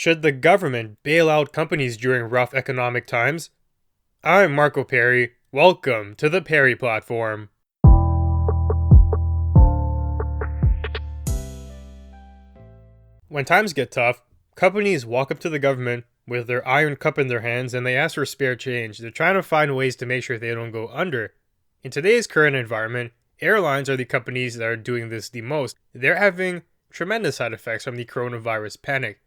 Should the government bail out companies during rough economic times? I'm Marco Perry. Welcome to the Perry Platform. When times get tough, companies walk up to the government with their iron cup in their hands and they ask for spare change. They're trying to find ways to make sure they don't go under. In today's current environment, airlines are the companies that are doing this the most. They're having tremendous side effects from the coronavirus panic.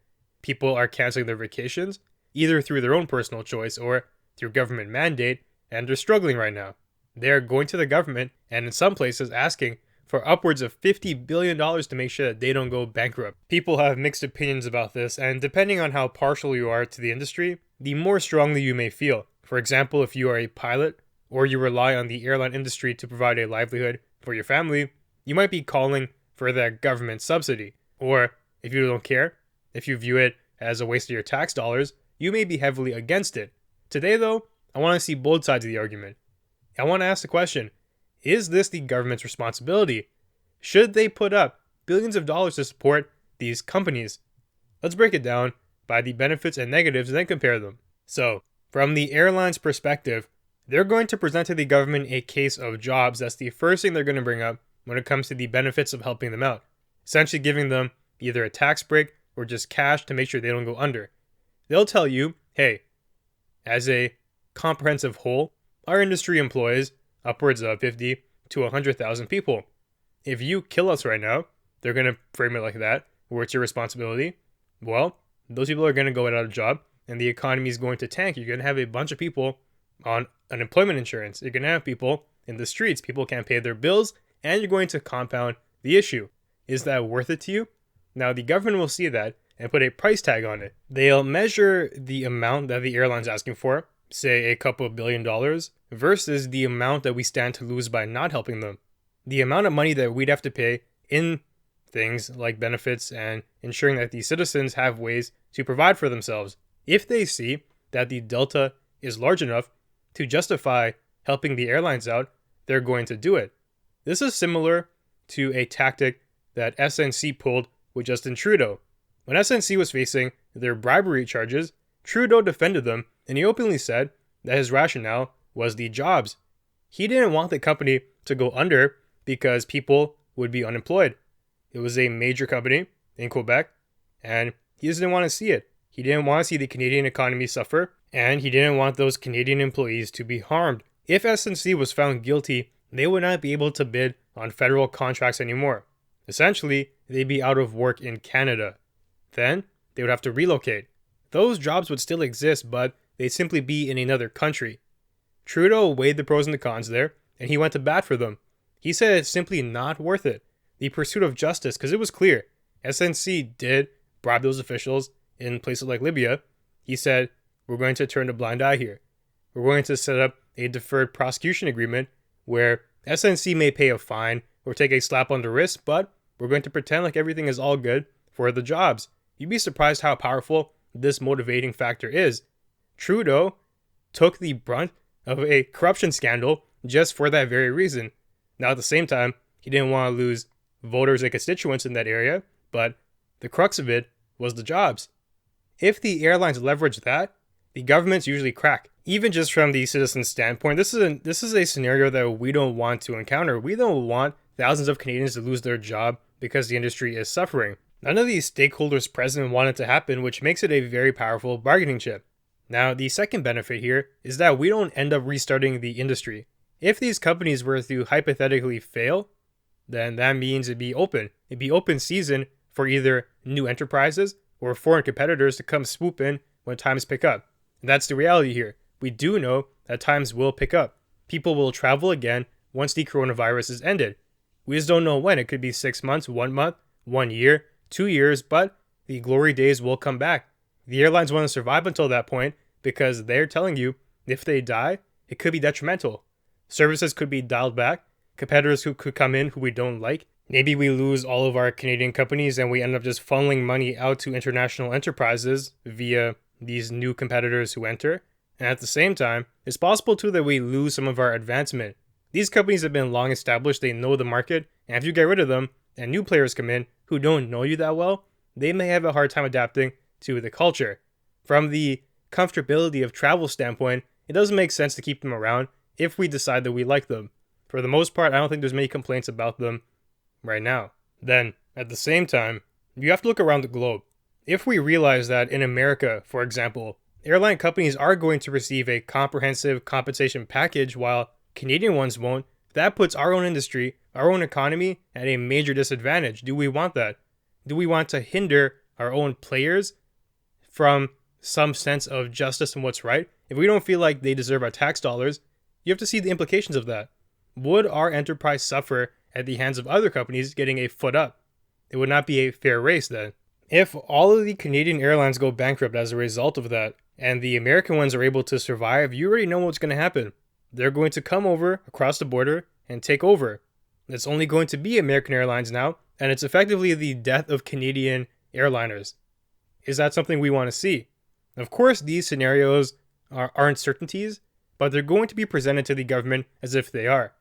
People are canceling their vacations, either through their own personal choice or through government mandate, and they're struggling right now. They're going to the government and in some places asking for upwards of $50 billion to make sure that they don't go bankrupt. People have mixed opinions about this, and depending on how partial you are to the industry, the more strongly you may feel. For example, if you are a pilot or you rely on the airline industry to provide a livelihood for your family, you might be calling for that government subsidy. Or if you don't care, if you view it as a waste of your tax dollars, you may be heavily against it. Today, though, I want to see both sides of the argument. I want to ask the question, is this the government's responsibility? Should they put up billions of dollars to support these companies? Let's break it down by the benefits and negatives and then compare them. So, from the airline's perspective, they're going to present to the government a case of jobs. That's the first thing they're going to bring up when it comes to the benefits of helping them out. Essentially giving them either a tax break or just cash to make sure they don't go under. They'll tell you, hey, as a comprehensive whole, our industry employs upwards of 50 to 100,000 people. If you kill us right now, they're going to frame it like that, where it's your responsibility. Well, those people are going to go without a job and the economy is going to tank. You're going to have a bunch of people on unemployment insurance. You're going to have people in the streets. People can't pay their bills and you're going to compound the issue. Is that worth it to you? Now, the government will see that and put a price tag on it. They'll measure the amount that the airline's asking for, say a couple of $1 billion, versus the amount that we stand to lose by not helping them. The amount of money that we'd have to pay in things like benefits and ensuring that the citizens have ways to provide for themselves. If they see that the delta is large enough to justify helping the airlines out, they're going to do it. This is similar to a tactic that SNC pulled with Justin Trudeau. When SNC was facing their bribery charges, Trudeau defended them and he openly said that his rationale was the jobs. He didn't want the company to go under because people would be unemployed. It was a major company in Quebec and he just didn't want to see it. He didn't want to see the Canadian economy suffer and he didn't want those Canadian employees to be harmed. If SNC was found guilty, they would not be able to bid on federal contracts anymore. Essentially, they'd be out of work in Canada. Then, they would have to relocate. Those jobs would still exist, but they'd simply be in another country. Trudeau weighed the pros and the cons there, and he went to bat for them. He said it's simply not worth it. The pursuit of justice, because it was clear. SNC did bribe those officials in places like Libya. He said, we're going to turn a blind eye here. We're going to set up a deferred prosecution agreement where SNC may pay a fine or take a slap on the wrist, but we're going to pretend like everything is all good for the jobs. You'd be surprised how powerful this motivating factor is. Trudeau took the brunt of a corruption scandal just for that very reason. Now, at the same time, he didn't want to lose voters and constituents in that area, but the crux of it was the jobs. If the airlines leverage that, the governments usually crack. Even just from the citizen standpoint, this is a scenario that we don't want to encounter. We don't want thousands of Canadians to lose their job because the industry is suffering. None of these stakeholders present want it to happen, which makes it a very powerful bargaining chip. Now, the second benefit here is that we don't end up restarting the industry. If these companies were to hypothetically fail, then that means it'd be open. It'd be open season for either new enterprises or foreign competitors to come swoop in when times pick up. And that's the reality here. We do know that times will pick up. People will travel again once the coronavirus is ended. We just don't know when. It could be 6 months, 1 month, 1 year, 2 years, but the glory days will come back. The airlines want to survive until that point because they're telling you if they die, it could be detrimental. Services could be dialed back. Competitors who could come in who we don't like. Maybe we lose all of our Canadian companies and we end up just funneling money out to international enterprises via these new competitors who enter. And at the same time, it's possible too that we lose some of our advancement. These companies have been long established, they know the market, and if you get rid of them and new players come in who don't know you that well, they may have a hard time adapting to the culture. From the comfortability of travel standpoint, it doesn't make sense to keep them around if we decide that we like them. For the most part, I don't think there's many complaints about them right now. Then, at the same time, you have to look around the globe. If we realize that in America, for example, airline companies are going to receive a comprehensive compensation package while Canadian ones won't, that puts our own industry, our own economy at a major disadvantage. Do we want that? Do we want to hinder our own players from some sense of justice and what's right? If we don't feel like they deserve our tax dollars, you have to see the implications of that. Would our enterprise suffer at the hands of other companies getting a foot up? It would not be a fair race then. If all of the Canadian airlines go bankrupt as a result of that, and the American ones are able to survive, you already know what's going to happen. They're going to come over across the border and take over. It's only going to be American Airlines now, and it's effectively the death of Canadian airliners. Is that something we want to see? Of course, these scenarios aren't certainties, but they're going to be presented to the government as if they are.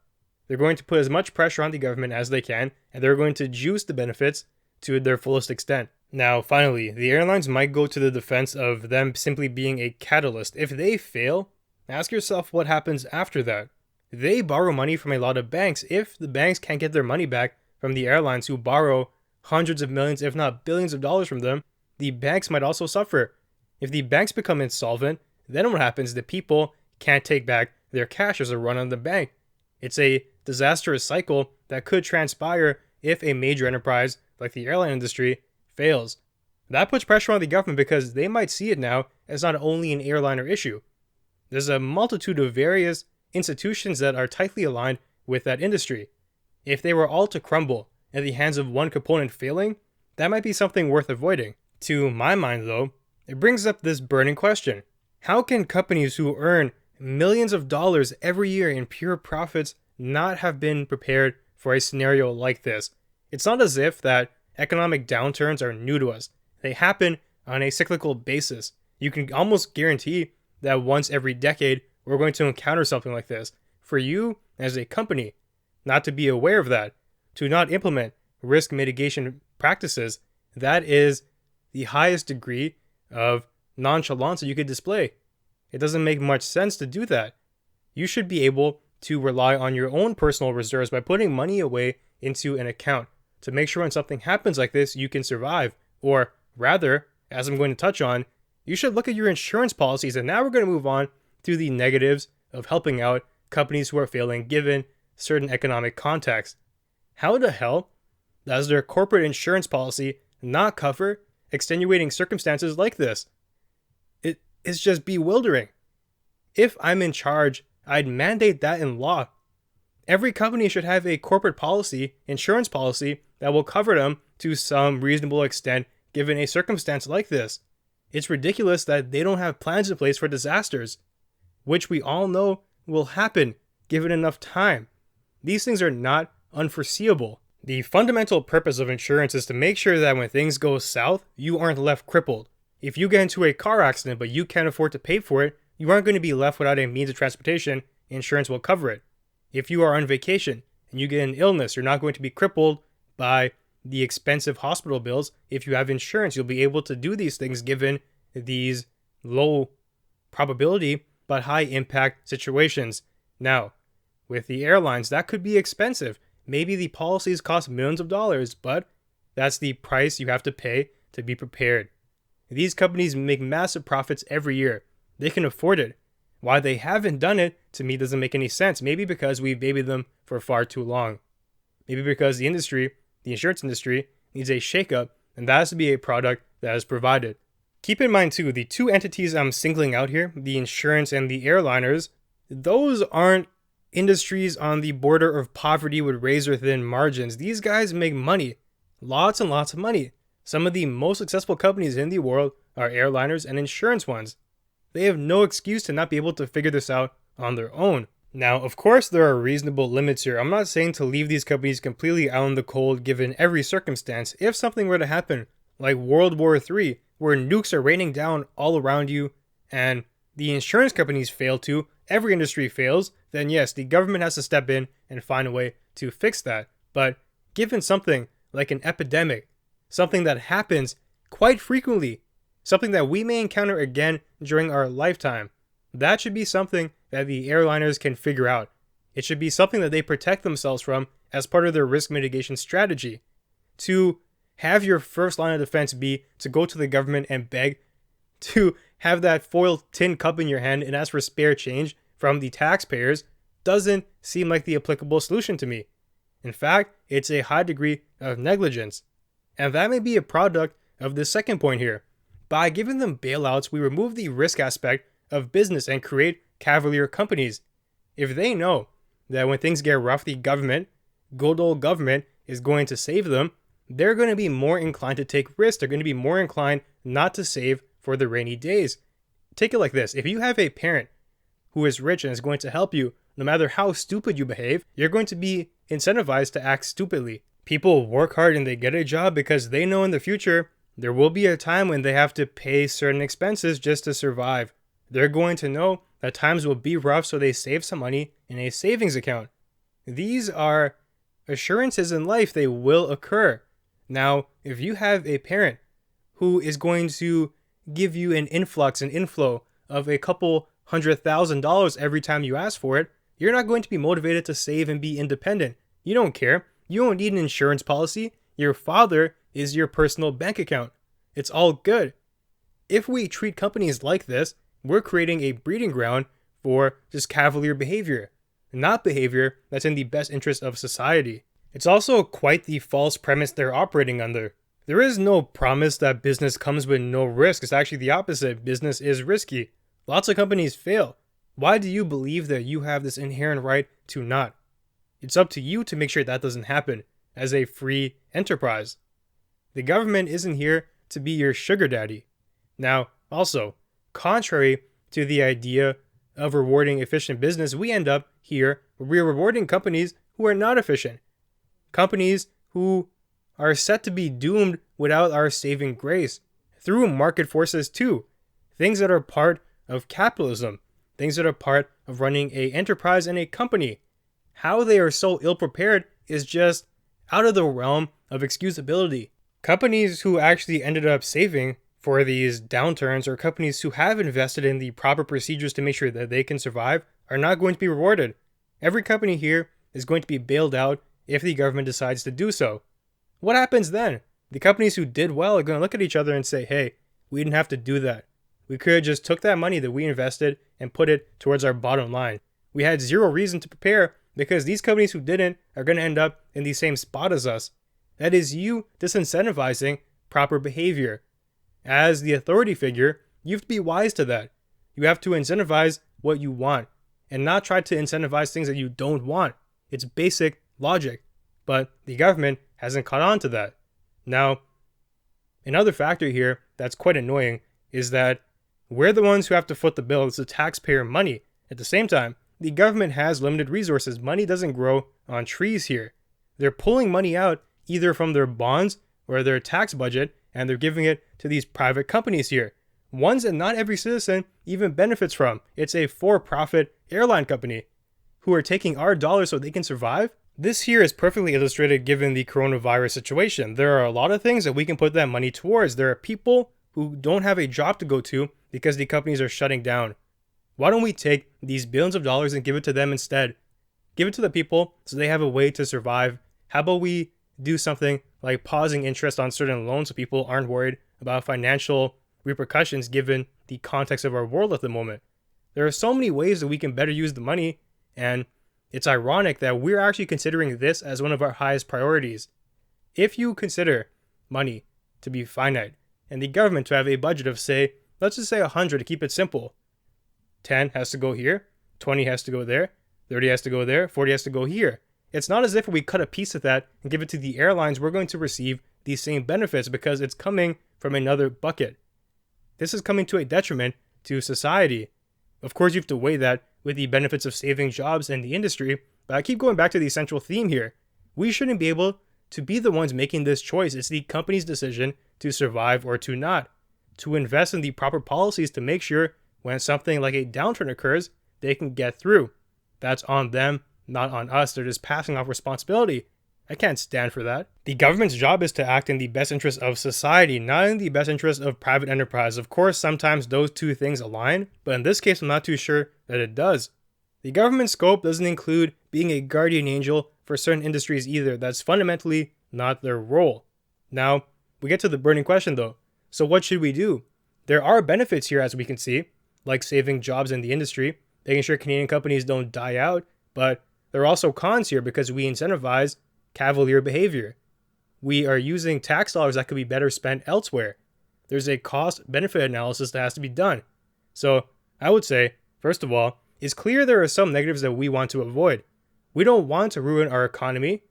They're going to put as much pressure on the government as they can, and they're going to juice the benefits to their fullest extent. Now, finally, the airlines might go to the defense of them simply being a catalyst. If they fail, ask yourself what happens after that. They borrow money from a lot of banks. If the banks can't get their money back from the airlines who borrow hundreds of millions, if not billions of dollars from them, the banks might also suffer. If the banks become insolvent, then what happens? The people can't take back their cash as a run on the bank. It's a disastrous cycle that could transpire if a major enterprise like the airline industry fails. That puts pressure on the government because they might see it now as not only an airliner issue. There's a multitude of various institutions that are tightly aligned with that industry. If they were all to crumble at the hands of one component failing, that might be something worth avoiding. To my mind, though, it brings up this burning question. How can companies who earn millions of dollars every year in pure profits not have been prepared for a scenario like this? It's not as if that economic downturns are new to us. They happen on a cyclical basis. You can almost guarantee that once every decade, we're going to encounter something like this. For you, as a company, not to be aware of that, to not implement risk mitigation practices, that is the highest degree of nonchalance that you could display. It doesn't make much sense to do that. You should be able to rely on your own personal reserves by putting money away into an account to make sure when something happens like this, you can survive. Or rather, as I'm going to touch on, you should look at your insurance policies. And now we're going to move on to the negatives of helping out companies who are failing given certain economic context. How the hell does their corporate insurance policy not cover extenuating circumstances like this? It's just bewildering. If I'm in charge, I'd mandate that in law. Every company should have a corporate policy, insurance policy, that will cover them to some reasonable extent given a circumstance like this. It's ridiculous that they don't have plans in place for disasters, which we all know will happen given enough time. These things are not unforeseeable. The fundamental purpose of insurance is to make sure that when things go south, you aren't left crippled. If you get into a car accident but you can't afford to pay for it, you aren't going to be left without a means of transportation. Insurance will cover it. If you are on vacation and you get an illness, you're not going to be crippled by the expensive hospital bills. If you have insurance, you'll be able to do these things given these low probability but high impact situations. Now, with the airlines, that could be expensive. Maybe the policies cost millions of dollars, but that's the price you have to pay to be prepared. These companies make massive profits every year. They can afford it. Why they haven't done it, to me, doesn't make any sense. Maybe because we've babied them for far too long. Maybe because the insurance industry, needs a shakeup, and that has to be a product that is provided. Keep in mind, too, the two entities I'm singling out here, the insurance and the airliners, those aren't industries on the border of poverty with razor-thin margins. These guys make money. Lots and lots of money. Some of the most successful companies in the world are airliners and insurance ones. They have no excuse to not be able to figure this out on their own. Now, of course, there are reasonable limits here. I'm not saying to leave these companies completely out in the cold given every circumstance. If something were to happen, like World War III, where nukes are raining down all around you, and the insurance companies fail to, every industry fails, then yes, the government has to step in and find a way to fix that. But given something like an epidemic, something that happens quite frequently, something that we may encounter again during our lifetime. That should be something that the airliners can figure out. It should be something that they protect themselves from as part of their risk mitigation strategy. To have your first line of defense be to go to the government and beg, to have that foil tin cup in your hand and ask for spare change from the taxpayers doesn't seem like the applicable solution to me. In fact, it's a high degree of negligence. And that may be a product of the second point here. By giving them bailouts, we remove the risk aspect of business and create cavalier companies. If they know that when things get rough, the government, good old government, is going to save them, they're going to be more inclined to take risks. They're going to be more inclined not to save for the rainy days. Take it like this. If you have a parent who is rich and is going to help you, no matter how stupid you behave, you're going to be incentivized to act stupidly. People work hard and they get a job because they know in the future there will be a time when they have to pay certain expenses just to survive. They're going to know that times will be rough, so they save some money in a savings account. These are assurances in life they will occur. Now, if you have a parent who is going to give you an inflow of a couple $100,000 every time you ask for it, you're not going to be motivated to save and be independent. You don't care. You don't need an insurance policy. Your father is your personal bank account. It's all good. If we treat companies like this, we're creating a breeding ground for just cavalier behavior, not behavior that's in the best interest of society. It's also quite the false premise they're operating under. There is no promise that business comes with no risk. It's actually the opposite. Business is risky. Lots of companies fail. Why do you believe that you have this inherent right to not? It's up to you to make sure that doesn't happen as a free enterprise. The government isn't here to be your sugar daddy. Now, also, contrary to the idea of rewarding efficient business, we end up here where we're rewarding companies who are not efficient. Companies who are set to be doomed without our saving grace through market forces too. Things that are part of capitalism, things that are part of running an enterprise and a company. How they are so ill prepared is just out of the realm of excusability. Companies who actually ended up saving for these downturns, or companies who have invested in the proper procedures to make sure that they can survive, are not going to be rewarded. Every company here is going to be bailed out if the government decides to do so. What happens then? The companies who did well are going to look at each other and say, hey, we didn't have to do that. We could have just took that money that we invested and put it towards our bottom line. We had zero reason to prepare because these companies who didn't are going to end up in the same spot as us. That is you disincentivizing proper behavior. As the authority figure, you have to be wise to that. You have to incentivize what you want and not try to incentivize things that you don't want. It's basic logic, but the government hasn't caught on to that. Now, another factor here that's quite annoying is that we're the ones who have to foot the bill. It's the taxpayer money. At the same time, the government has limited resources. Money doesn't grow on trees here. They're pulling money out either from their bonds or their tax budget, and they're giving it to these private companies here. Ones that not every citizen even benefits from. It's a for-profit airline company who are taking our dollars so they can survive. This here is perfectly illustrated given the coronavirus situation. There are a lot of things that we can put that money towards. There are people who don't have a job to go to because the companies are shutting down. Why don't we take these billions of dollars and give it to them instead? Give it to the people so they have a way to survive. How about we do something like pausing interest on certain loans so people aren't worried about financial repercussions given the context of our world at the moment? There are so many ways that we can better use the money, and it's ironic that we're actually considering this as one of our highest priorities. If you consider money to be finite and the government to have a budget of, say, let's just say 100 to keep it simple, 10 has to go here, 20 has to go there, 30 has to go there, 40 has to go here. It's not as if we cut a piece of that and give it to the airlines, we're going to receive these same benefits because it's coming from another bucket. This is coming to a detriment to society. Of course, you have to weigh that with the benefits of saving jobs in the industry, but I keep going back to the central theme here. We shouldn't be able to be the ones making this choice. It's the company's decision to survive or to not, to invest in the proper policies to make sure when something like a downturn occurs, they can get through. That's on them, not on us. They're just passing off responsibility. I can't stand for that. The government's job is to act in the best interest of society, not in the best interest of private enterprise. Of course, sometimes those two things align, but in this case, I'm not too sure that it does. The government's scope doesn't include being a guardian angel for certain industries either. That's fundamentally not their role. Now, we get to the burning question though. So what should we do? There are benefits here, as we can see, like saving jobs in the industry, making sure Canadian companies don't die out, but there are also cons here because we incentivize cavalier behavior. We are using tax dollars that could be better spent elsewhere. There's a cost-benefit analysis that has to be done. So I would say, first of all, it's clear there are some negatives that we want to avoid. We don't want to ruin our economy.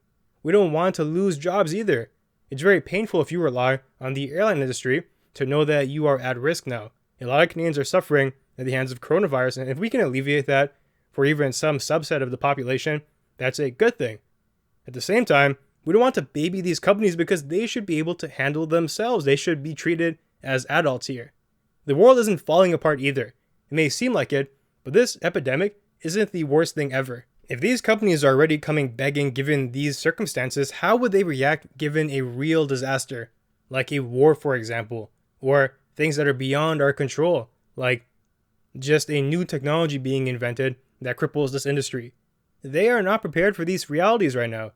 We don't want to lose jobs either. It's very painful if you rely on the airline industry to know that you are at risk now. A lot of Canadians are suffering at the hands of coronavirus, and if we can alleviate that for even some subset of the population, that's a good thing. At the same time, we don't want to baby these companies because they should be able to handle themselves. They should be treated as adults here. The world isn't falling apart either. It may seem like it, but this epidemic isn't the worst thing ever. If these companies are already coming begging given these circumstances, how would they react given a real disaster? Like a war, for example, or things that are beyond our control, like just a new technology being invented that cripples this industry. They are not prepared for these realities right now.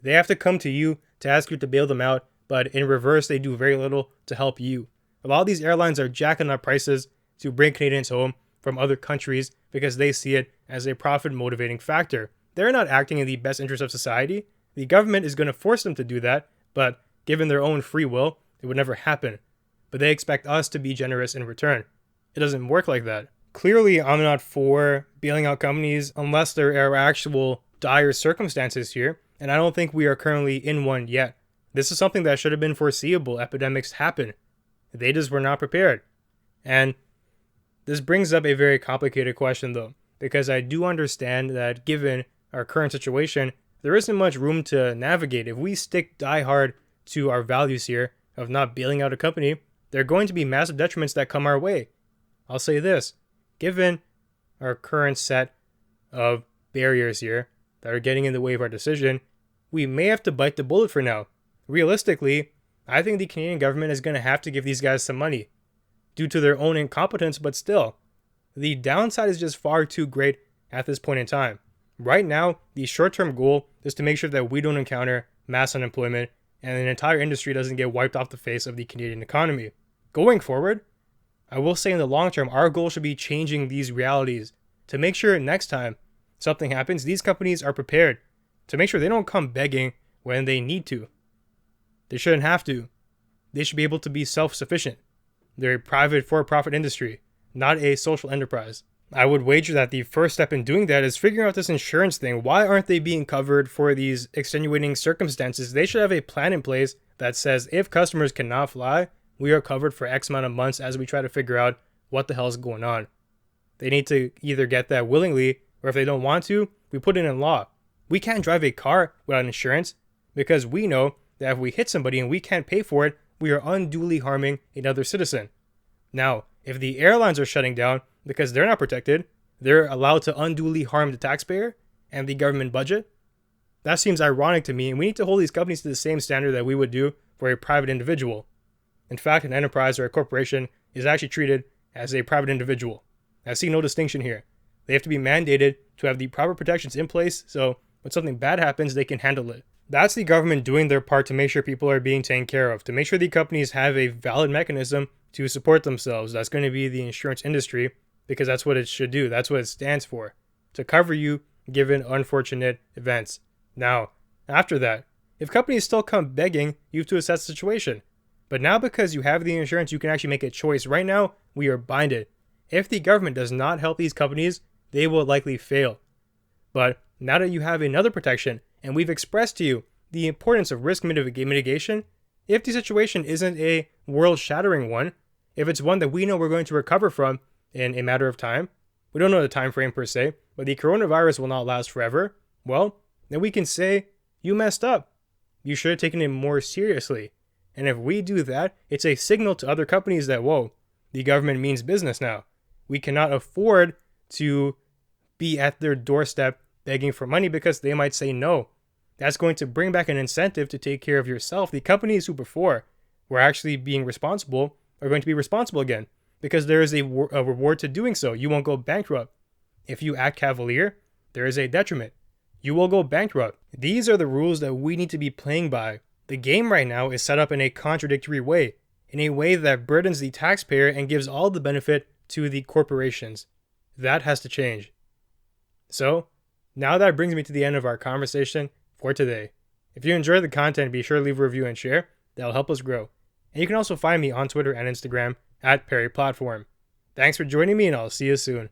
They have to come to you to ask you to bail them out, but in reverse, they do very little to help you. A lot of these airlines are jacking up prices to bring Canadians home from other countries because they see it as a profit motivating factor. They're not acting in the best interest of society. The government is going to force them to do that, but given their own free will, it would never happen. But they expect us to be generous in return. It doesn't work like that. Clearly, I'm not for bailing out companies unless there are actual dire circumstances here, and I don't think we are currently in one yet. This is something that should have been foreseeable. Epidemics happen. They just were not prepared. And this brings up a very complicated question though, because I do understand that given our current situation, there isn't much room to navigate. If we stick die hard to our values here of not bailing out a company, there are going to be massive detriments that come our way. I'll say this, given our current set of barriers here that are getting in the way of our decision, we may have to bite the bullet for now. Realistically, I think the Canadian government is going to have to give these guys some money due to their own incompetence, but still, the downside is just far too great at this point in time. Right now, the short-term goal is to make sure that we don't encounter mass unemployment and an entire industry doesn't get wiped off the face of the Canadian economy. Going forward, I will say in the long term, our goal should be changing these realities to make sure next time something happens, these companies are prepared to make sure they don't come begging when they need to. They shouldn't have to. They should be able to be self-sufficient. They're a private for-profit industry, not a social enterprise. I would wager that the first step in doing that is figuring out this insurance thing. Why aren't they being covered for these extenuating circumstances? They should have a plan in place that says if customers cannot fly, we are covered for X amount of months as we try to figure out what the hell is going on. They need to either get that willingly, or if they don't want to, we put it in law. We can't drive a car without insurance because we know that if we hit somebody and we can't pay for it, we are unduly harming another citizen. Now, if the airlines are shutting down because they're not protected, they're allowed to unduly harm the taxpayer and the government budget. That seems ironic to me, and we need to hold these companies to the same standard that we would do for a private individual. In fact, an enterprise or a corporation is actually treated as a private individual. I see no distinction here. They have to be mandated to have the proper protections in place so when something bad happens, they can handle it. That's the government doing their part to make sure people are being taken care of, to make sure the companies have a valid mechanism to support themselves. That's going to be the insurance industry because that's what it should do. That's what it stands for, to cover you given unfortunate events. Now, after that, if companies still come begging, you have to assess the situation. But now because you have the insurance, you can actually make a choice. Right now, we are binded. If the government does not help these companies, they will likely fail. But now that you have another protection, and we've expressed to you the importance of risk mitigation, if the situation isn't a world-shattering one, if it's one that we know we're going to recover from in a matter of time, we don't know the time frame per se, but the coronavirus will not last forever, well, then we can say, you messed up. You should have taken it more seriously. And if we do that, it's a signal to other companies that, whoa, the government means business now. We cannot afford to be at their doorstep begging for money because they might say no. That's going to bring back an incentive to take care of yourself. The companies who before were actually being responsible are going to be responsible again because there is a reward to doing so. You won't go bankrupt. If you act cavalier, there is a detriment. You will go bankrupt. These are the rules that we need to be playing by. The game right now is set up in a contradictory way, in a way that burdens the taxpayer and gives all the benefit to the corporations. That has to change. So, now that brings me to the end of our conversation for today. If you enjoyed the content, be sure to leave a review and share. That'll help us grow. And you can also find me on Twitter and Instagram at PerryPlatform. Thanks for joining me, and I'll see you soon.